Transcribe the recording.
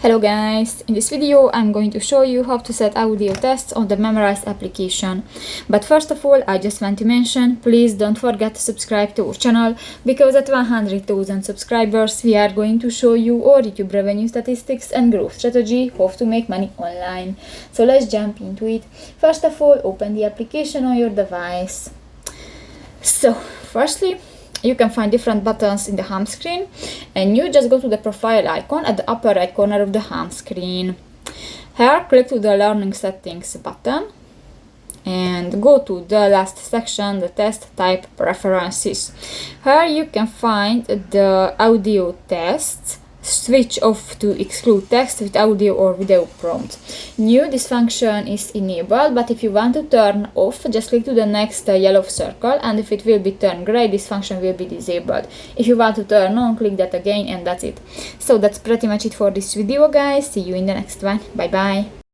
Hello guys, in this video I'm going to show you how to set audio tests on the Memrise application. But first of all, I just want to mention, please don't forget to subscribe to our channel, because at 100,000 subscribers we are going to show you our YouTube revenue statistics and growth strategy, how to make money online. So let's jump into it. First of all, open the application on your device. So firstly, you can find different buttons in the home screen, and you just go to the profile icon at the upper right corner of the home screen. Here, click to the learning settings button and go to the last section, the test type preferences. Here you can find the audio tests. Switch off to exclude text with audio or video prompt. New, this function is enabled, but if you want to turn off, just click to the next yellow circle, and if it will be turned gray, this function will be disabled. If you want to turn on, click that again, and that's it. So that's pretty much it for this video, guys. See you in the next one. Bye bye.